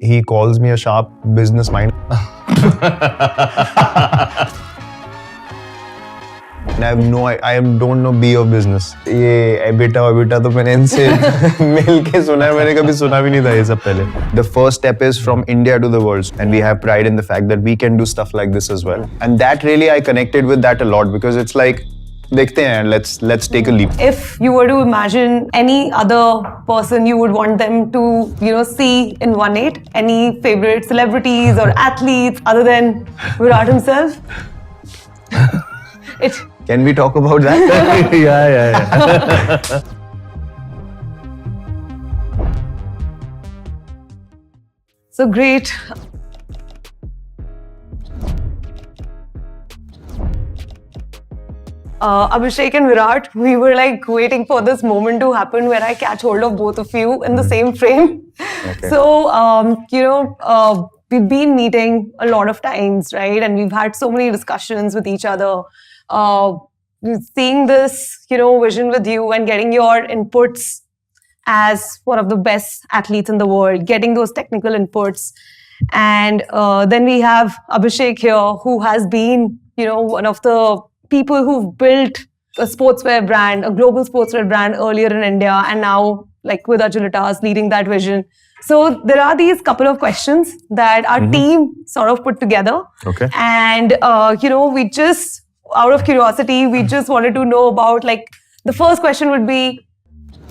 He calls me a sharp business mind. I don't know B of business. ये EBITDA तो मैंने इनसे मिल के सुना है, मैंने कभी सुना भी नहीं था ये सब पहले. The first step is from India to the world, and we have pride in the fact that we can do stuff like this as well. And that really I connected with that a lot because it's like, देखते हैं, let's take a leap. If you were to imagine any other person you would want them to, see in One8, any favorite celebrities or athletes other than Virat himself? Can we talk about that? Yeah. So great. Abhishek and Virat, we were like waiting for this moment to happen where I catch hold of both of you in the same frame. Okay. So, we've been meeting a lot of times, right? And we've had so many discussions with each other. Seeing this, vision with you and getting your inputs as one of the best athletes in the world, getting those technical inputs. And then we have Abhishek here, who has been, one of the people who've built a sportswear brand, a global sportswear brand earlier in India, and now like with Agilitas leading that vision. So there are these couple of questions that our team sort of put together. Okay. And, we just, out of curiosity, we just wanted to know about, like, the first question would be,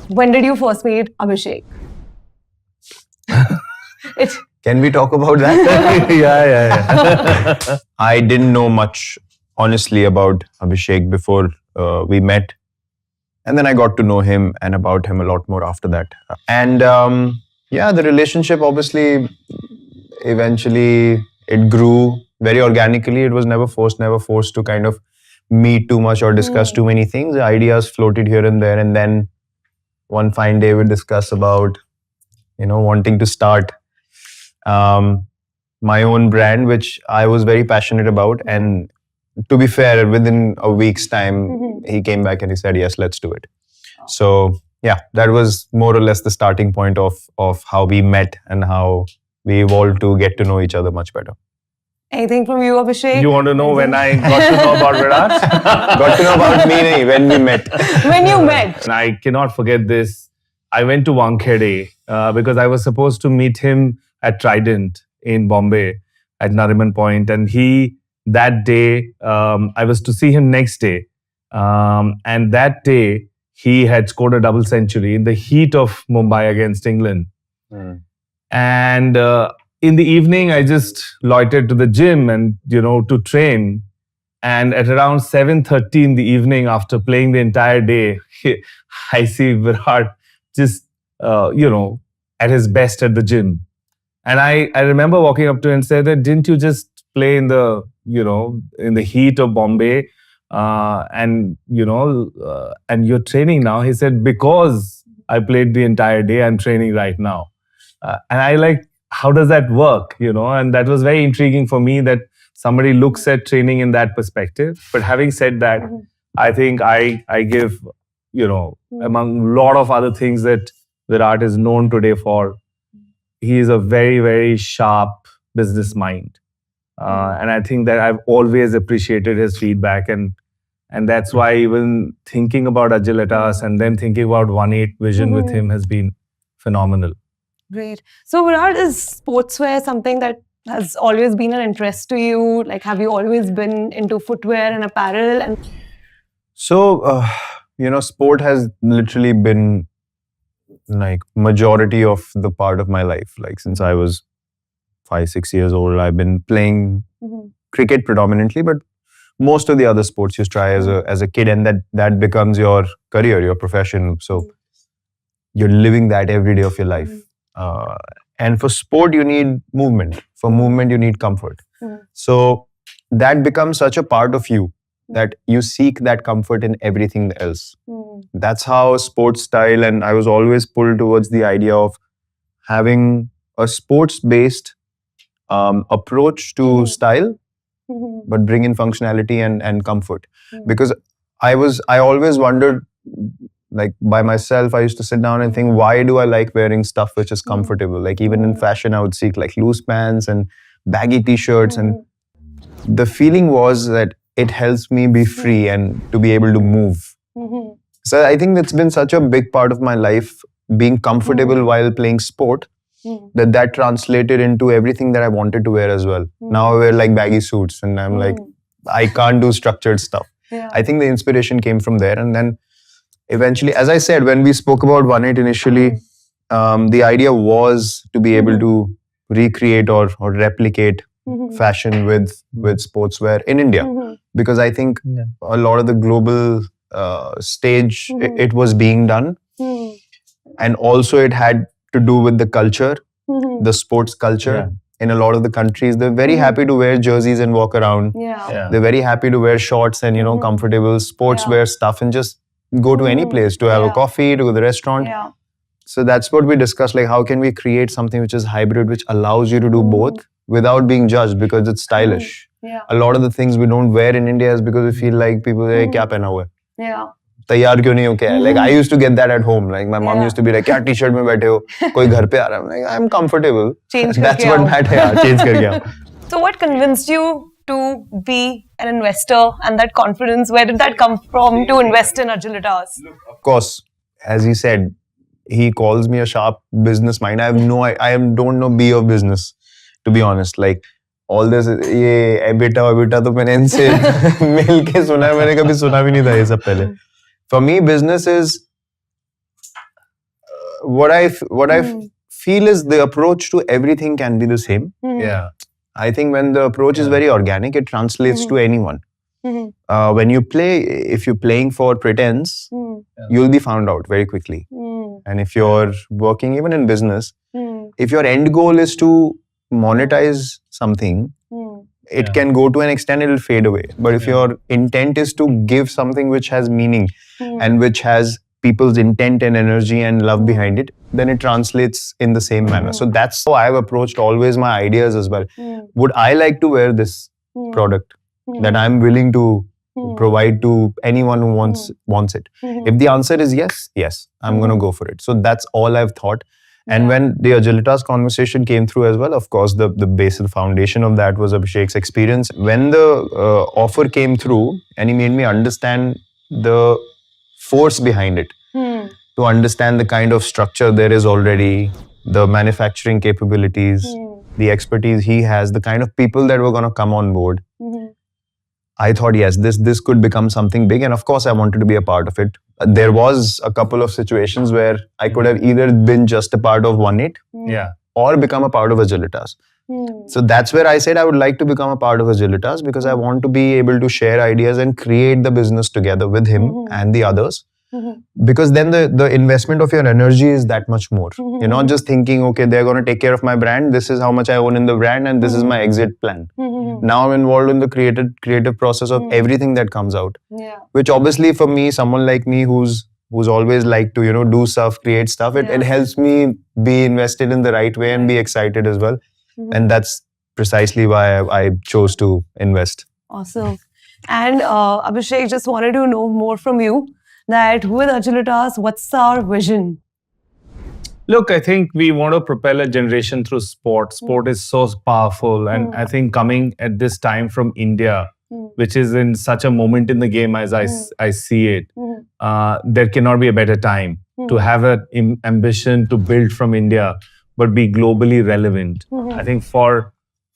when did you first meet Abhishek? Can we talk about that? Yeah. I didn't know much, honestly, about Abhishek before we met. And then I got to know him and about him a lot more after that. And the relationship, obviously, eventually it grew very organically. It was never forced to kind of meet too much or discuss too many things. The ideas floated here and there. And then one fine day we discuss about, wanting to start my own brand, which I was very passionate about. And to be fair, within a week's time, he came back and he said, yes, let's do it. So yeah, that was more or less the starting point of how we met and how we evolved to get to know each other much better. Anything from you, Abhishek? You want to know when I got to know about Virat? Got to know about me when we met. When you met. And I cannot forget this. I went to Wankhede because I was supposed to meet him at Trident in Bombay at Nariman Point. And that day, I was to see him next day. And that day, he had scored a double century in the heat of Mumbai against England. And in the evening, I just loitered to the gym and, to train. And at around 7:30 in the evening, after playing the entire day, I see Virat just, at his best at the gym. And I remember walking up to him and said that, didn't you just play in the, in the heat of Bombay? And you're training now? He said, because I played the entire day, I'm training right now. And I like, how does that work? And that was very intriguing for me that somebody looks at training in that perspective. But having said that, I think I give, among a lot of other things that Virat is known today for, he is a very, very sharp business mind. And I think that I've always appreciated his feedback. And that's why even thinking about Agilitas and then thinking about One8 vision with him has been phenomenal. Great. So Virat, is sportswear something that has always been an interest to you? Like, have you always been into footwear and apparel? And So, sport has literally been like majority of the part of my life. Like since I was 5-6 years old, I've been playing cricket predominantly, but most of the other sports you try as a kid, and that becomes your career, your profession. So you're living that every day of your life. And for sport, you need movement. For movement, you need comfort. So that becomes such a part of you that you seek that comfort in everything else. That's how sports style, and I was always pulled towards the idea of having a sports-based approach to style, but bring in functionality and comfort. Because I always wondered like by myself, I used to sit down and think, why do I like wearing stuff which is comfortable? Like even in fashion, I would seek like loose pants and baggy t-shirts, and the feeling was that it helps me be free and to be able to move. So I think that's been such a big part of my life, being comfortable while playing sport, that translated into everything that I wanted to wear as well. Now I wear like baggy suits and I'm like, I can't do structured stuff. Yeah. I think the inspiration came from there. And then eventually, as I said, when we spoke about One8 initially, the idea was to be able to recreate or replicate fashion with sportswear in India. Because I think a lot of the global stage, it was being done. And also it had to do with the culture, the sports culture. Yeah. In a lot of the countries, they're very happy to wear jerseys and walk around. Yeah. They're very happy to wear shorts and, comfortable sportswear stuff and just go to any place to have a coffee, to go to the restaurant. Yeah. So that's what we discussed, like how can we create something which is hybrid, which allows you to do both without being judged because it's stylish. Yeah. A lot of the things we don't wear in India is because we feel like people say, kya pehna hua hai? Yeah. तैयार क्यों नहीं हो क्या? Like I used to get that at home. Like my mom used to be like, क्या t-shirt में बैठे हो? कोई घर पे आ रहा है? I'm like, I'm comfortable. Change That's करके what आओ. matters. Yeah, change करके आओ. So what convinced you to be an investor, and that confidence, where did that come from to invest in Agilitas? Of course, as he said, he calls me a sharp business mind. I don't know B of business, to be honest. Like all this, ये EBITDA तो मैंने इनसे मिल के सुना है, मैंने कभी सुना भी नहीं था ये सब पहले. For me, business is what I feel is the approach to everything can be the same. Yeah. I think when the approach is very organic, it translates to anyone. When you play, if you're playing for pretense, you'll be found out very quickly. And if you're working even in business, if your end goal is to monetize something, it can go to an extent, it'll fade away. But if your intent is to give something which has meaning and which has people's intent and energy and love behind it, then it translates in the same manner. So that's how I've approached always my ideas as well. Would I like to wear this product that I'm willing to provide to anyone who wants it? If the answer is yes, I'm going to go for it. So that's all I've thought. And when the Agilitas conversation came through as well, of course, the base and foundation of that was Abhishek's experience. When the offer came through and he made me understand the force behind it, to understand the kind of structure there is already, the manufacturing capabilities, the expertise he has, the kind of people that were going to come on board, I thought, yes, this could become something big. And of course, I wanted to be a part of it. There was a couple of situations where I could have either been just a part of One8 or become a part of Agilitas. So that's where I said I would like to become a part of Agilitas because I want to be able to share ideas and create the business together with him and the others. Because then the investment of your energy is that much more. You're not just thinking, okay, they're going to take care of my brand. This is how much I own in the brand and this is my exit plan. Now I'm involved in the creative process of everything that comes out. Which obviously for me, someone like me who's always like to, do stuff, create stuff, it helps me be invested in the right way and be excited as well. And that's precisely why I chose to invest. Awesome. And Abhishek, just wanted to know more from you that with Agilitas, what's our vision? Look, I think we want to propel a generation through sport. Sport is so powerful. And I think coming at this time from India, which is in such a moment in the game as I see it, there cannot be a better time to have an ambition to build from India, but be globally relevant. I think for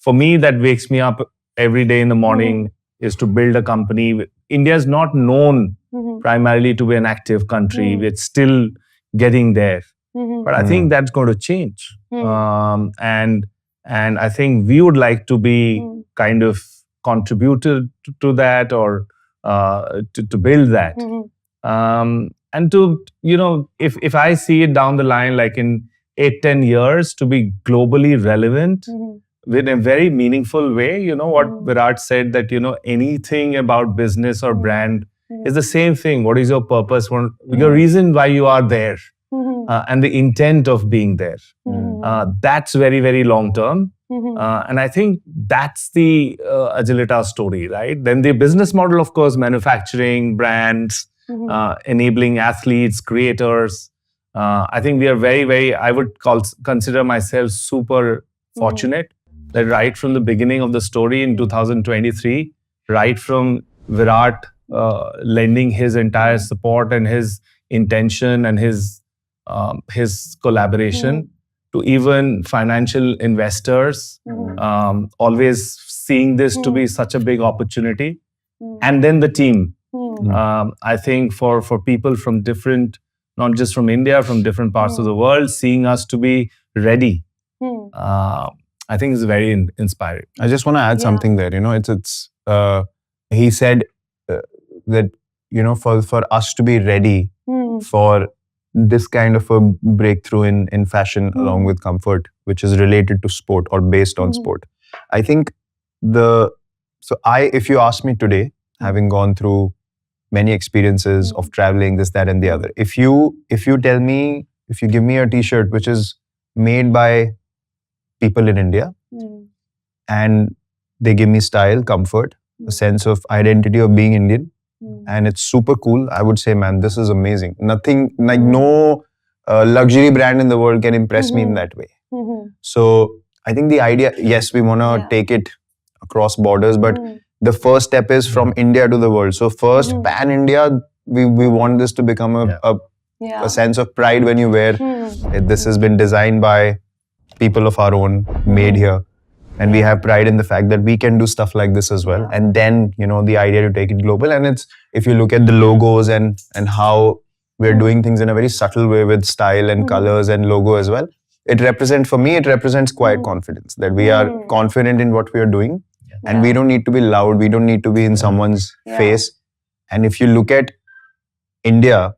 me, that wakes me up every day in the morning is to build a company. India is not known primarily to be an active country. It's still getting there. But I think that's going to change. And I think we would like to be kind of contributed to that or to build that. And to, if I see it down the line, like in 8-10 years, to be globally relevant in a very meaningful way, what Virat said, that, anything about business or brand is the same thing. What is your purpose? Your reason why you are there and the intent of being there. That's very, very long term. And I think that's the Agilitas story, right? Then the business model, of course, manufacturing, brands, enabling athletes, creators. I think we are very, very, I would consider myself super fortunate that right from the beginning of the story in 2023, right from Virat lending his entire support and his intention and his collaboration to even financial investors, always seeing this to be such a big opportunity. And then the team. I think for people from different, not just from India, from different parts of the world, seeing us to be ready, I think is very inspiring. I just want to add something there. He said that for us to be ready for this kind of a breakthrough in fashion along with comfort, which is related to sport or based on sport. I think if you ask me today, having gone through many experiences of traveling, this, that, and the other, if you give me a t-shirt which is made by people in India and they give me style, comfort, a sense of identity of being Indian, and it's super cool, I would say, man, this is amazing. Nothing, like no luxury brand in the world can impress me in that way. So I think the idea, yes, we want to take it across borders, but the first step is from India to the world. So first, pan-India, we want this to become a sense of pride when you wear. This has been designed by people of our own, made here. And we have pride in the fact that we can do stuff like this as well. And then, the idea to take it global. And it's, if you look at the logos and how we're doing things in a very subtle way with style and colors and logo as well, for me, it represents quiet confidence, that we are confident in what we are doing. And we don't need to be loud. We don't need to be in someone's face. And if you look at India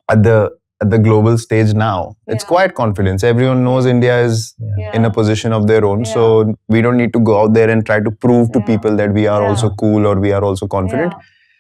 at the global stage now, it's quiet confidence. Everyone knows India is in a position of their own. So we don't need to go out there and try to prove to people that we are also cool or we are also confident.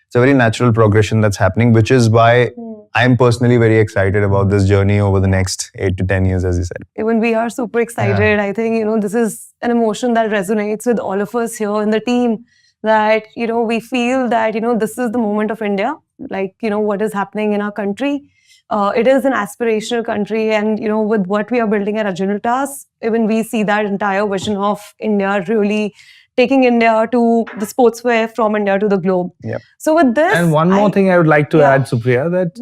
It's a very natural progression that's happening, which is why I'm personally very excited about this journey over the next 8 to 10 years, as you said. Even we are super excited. I think, this is an emotion that resonates with all of us here in the team, that, we feel that, this is the moment of India, like, what is happening in our country. It is an aspirational country, and, with what we are building at Agilitas, even we see that entire vision of India really taking India to the sportswear from India to the globe. So with this... And one more thing I would like to add, Supriya, that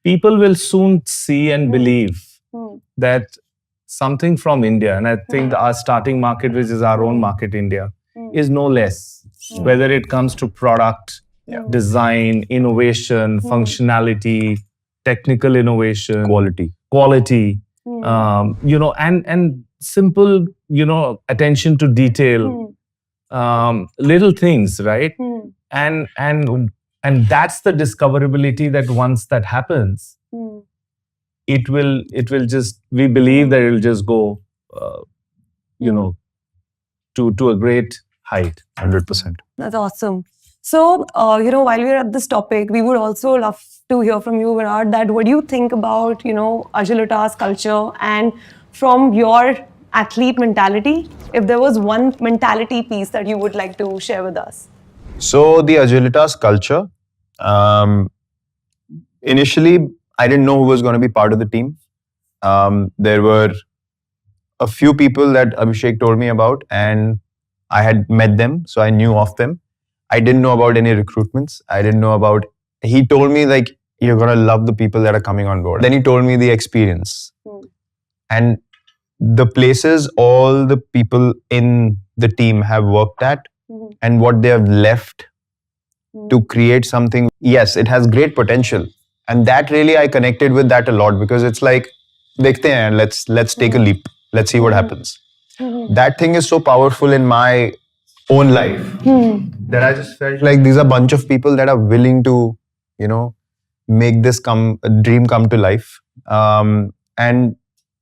people will soon see and believe that something from India, and I think our starting market, which is our own market, India, is no less. Whether it comes to product, design, innovation, functionality, technical innovation, quality, and simple, attention to detail. Little things, right? And that's the discoverability that once that happens, it will just, we believe that it will just go, to a great height. 100%. That's awesome. So, while we're at this topic, we would also love to hear from you, Virat, that what do you think about, Agilitas culture, and from your athlete mentality, if there was one mentality piece that you would like to share with us? So the Agilitas culture, initially, I didn't know who was going to be part of the team. There were a few people that Abhishek told me about, and I had met them, so I knew of them. I didn't know about any recruitments. I didn't know about... He told me, like, you're going to love the people that are coming on board. Then he told me the experience. And the places all the people in the team have worked at and what they have left to create something. Yes, it has great potential. And that really, I connected with that a lot, because it's like, dekhte hain, let's take a leap. Let's see what happens. That thing is so powerful in my own life that I just felt like these are a bunch of people that are willing to, make this dream come to life. And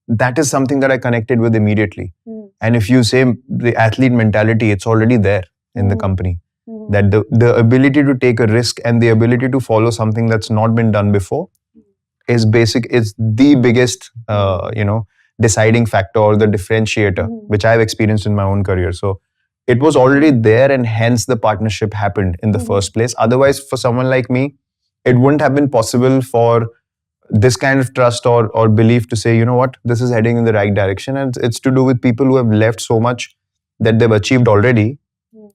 that is something that I connected with immediately. And if you say the athlete mentality, it's already there in the company. That the ability to take a risk and the ability to follow something that's not been done before is basic. It's the biggest, deciding factor or the differentiator, which I've experienced in my own career. So it was already there, and hence the partnership happened in the first place. Otherwise, for someone like me, it wouldn't have been possible for this kind of trust or belief to say, you know what, this is heading in the right direction. And it's to do with people who have left so much that they've achieved already.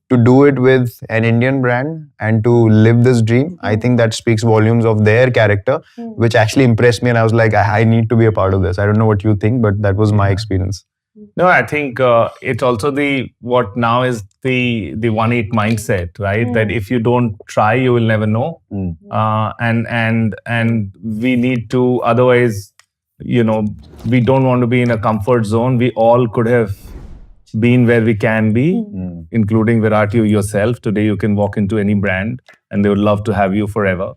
To do it with an Indian brand and to live this dream, I think that speaks volumes of their character, which actually impressed me. And I was like, I need to be a part of this. I don't know what you think, but that was my experience. No, I think it's also what now is the 1/8 mindset, right? That if you don't try, you will never know. And we need to, otherwise, we don't want to be in a comfort zone. We all could have been where we can be, including Virat, you yourself. Today, you can walk into any brand and they would love to have you forever.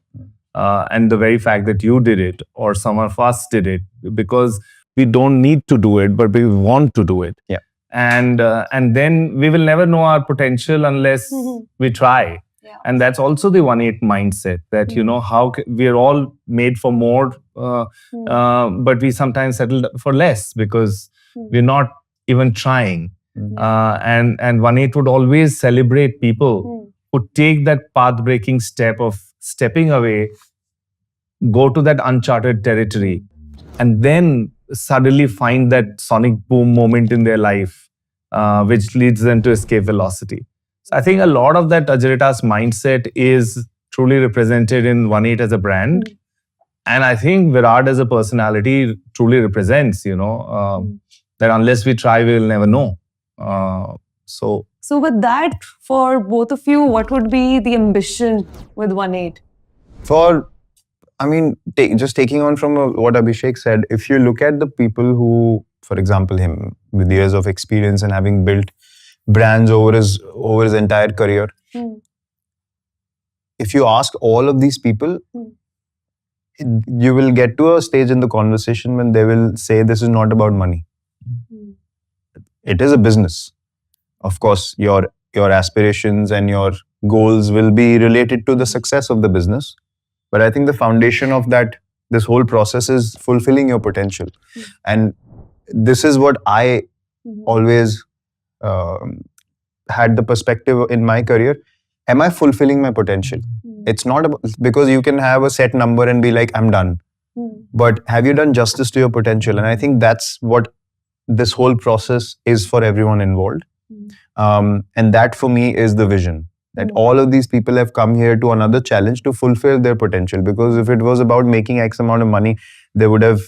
And the very fact that you did it, or some of us did it, because we don't need to do it, but we want to do it. Yeah. And then we will never know our potential unless we try. Yeah. And that's also the 1/8 mindset, that how we're all made for more, but we sometimes settle for less because we're not even trying. And 1/8 would always celebrate people who take that path-breaking step of stepping away, go to that uncharted territory, and then suddenly find that sonic boom moment in their life, which leads them to escape velocity. So I think a lot of that Agilitas mindset is truly represented in 1/8 as a brand. And I think Virat as a personality truly represents, that unless we try, we will never know. So with that, for both of you, what would be the ambition with 1/8? Just taking on from what Abhishek said, if you look at the people who, for example, him with years of experience and having built brands over his entire career, if you ask all of these people, you will get to a stage in the conversation when they will say this is not about money. It is a business. Of course, your aspirations and your goals will be related to the success of the business. But I think the foundation of this whole process is fulfilling your potential. And this is what I always had the perspective in my career. Am I fulfilling my potential? It's not about, because you can have a set number and be like, I'm done. But have you done justice to your potential? And I think that's what this whole process is for everyone involved. And that for me is the vision. That all of these people have come here to another challenge to fulfill their potential. Because if it was about making X amount of money, they would have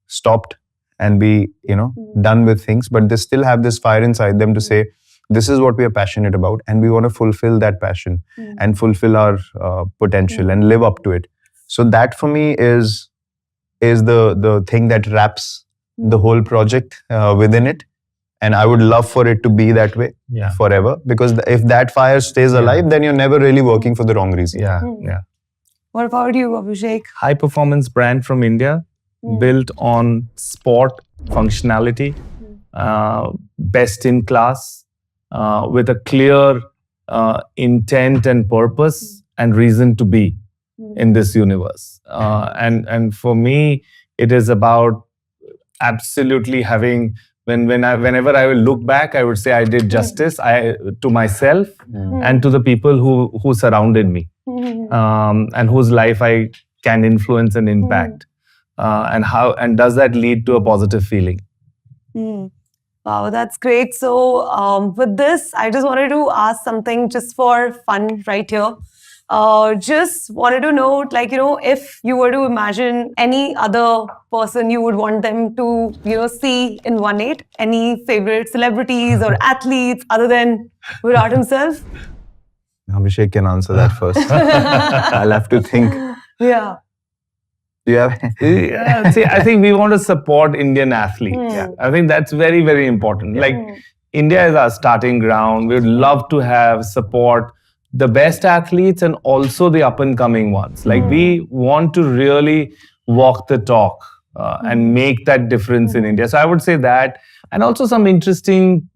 stopped and be, done with things. But they still have this fire inside them to say, this is what we are passionate about, and we want to fulfill that passion and fulfill our potential and live up to it. So that for me is the thing that wraps the whole project within it. And I would love for it to be that way forever. Because if that fire stays alive, then you're never really working for the wrong reason. Yeah. What about you, Abhishek? High performance brand from India, built on sport functionality, best in class, with a clear intent and purpose and reason to be in this universe. And for me, it is about absolutely having, whenever I will look back, I would say I did justice to myself and to the people who surrounded me, and whose life I can influence and impact, and does that lead to a positive feeling? Wow, that's great. So with this, I just wanted to ask something just for fun right here. Just wanted to know, if you were to imagine any other person you would want them to, see in 1/8, any favorite celebrities or athletes other than Virat himself? Abhishek can answer that first. I'll have to think. Yeah. Do you have? Yeah, see, I think we want to support Indian athletes. I think that's very, very important. Like, India is our starting ground. We would love to support the best athletes and also the up-and-coming ones. Like, we want to really walk the talk and make that difference in India. So I would say that, and also some interesting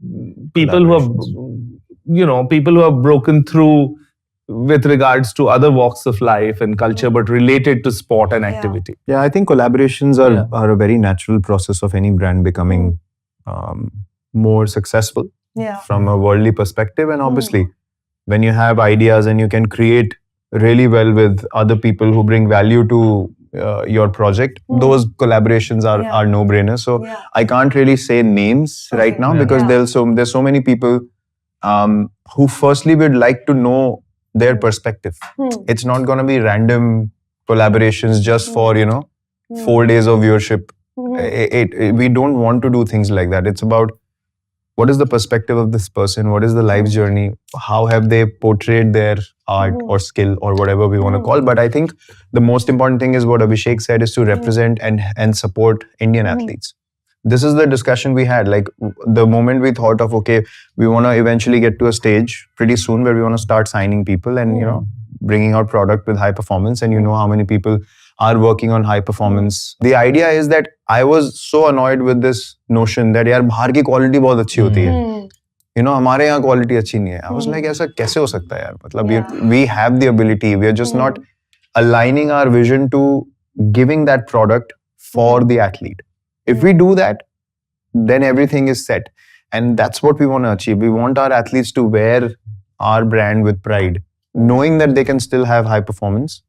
people who have broken through with regards to other walks of life and culture, but related to sport and activity. Yeah, I think collaborations are a very natural process of any brand becoming more successful from a worldly perspective. And obviously, when you have ideas and you can create really well with other people who bring value to your project, those collaborations are no-brainers. So Yeah. I can't really say names right Okay. now Yeah. because there's so many people who firstly would like to know their perspective. It's not going to be random collaborations just for 4 days of viewership. We don't want to do things like that. It's about what is the perspective of this person, what is the life journey, how have they portrayed their art or skill or whatever we want to call. But I think the most important thing is what Abhishek said, is to represent and support Indian athletes. This is the discussion we had. Like the moment we thought of, okay, we want to eventually get to a stage pretty soon where we want to start signing people and bringing out product with high performance, and how many people are working on high performance. The idea is that I was so annoyed with this notion that यार बाहर की quality बहुत अच्छी होती है, हमारे यहाँ quality अच्छी नहीं है. I was like, ऐसा कैसे हो सकता है यार? मतलब we have the ability. We are just not aligning our vision to giving that product for the athlete. If we do that, then everything is set, and that's what we want to achieve. We want our athletes to wear our brand with pride, knowing that they can still have high performance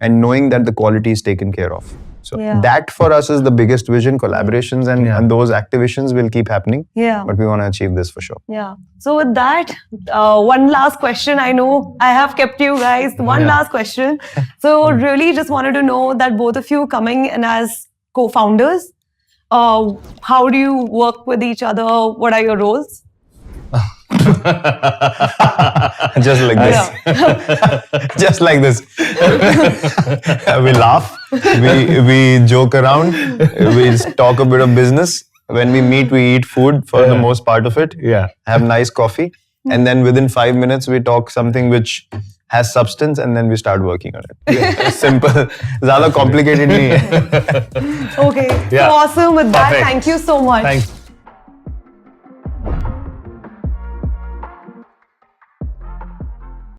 and knowing that the quality is taken care of. So that for us is the biggest vision. Collaborations and those activations will keep happening. Yeah. But we want to achieve this for sure. Yeah. So with that, one last question. I know I have kept you guys. One last question. So really just wanted to know that both of you coming in as co-founders, how do you work with each other? What are your roles? Just like this. Just like this. We laugh, we joke around, we talk a bit of business. When we meet, we eat food for the most part of it. Have nice coffee, and then within 5 minutes we talk something which has substance, and then we start working on it. Simple. ज़्यादा complicated नहीं है. Okay. So awesome with that. Perfect. Thank you so much. Thanks.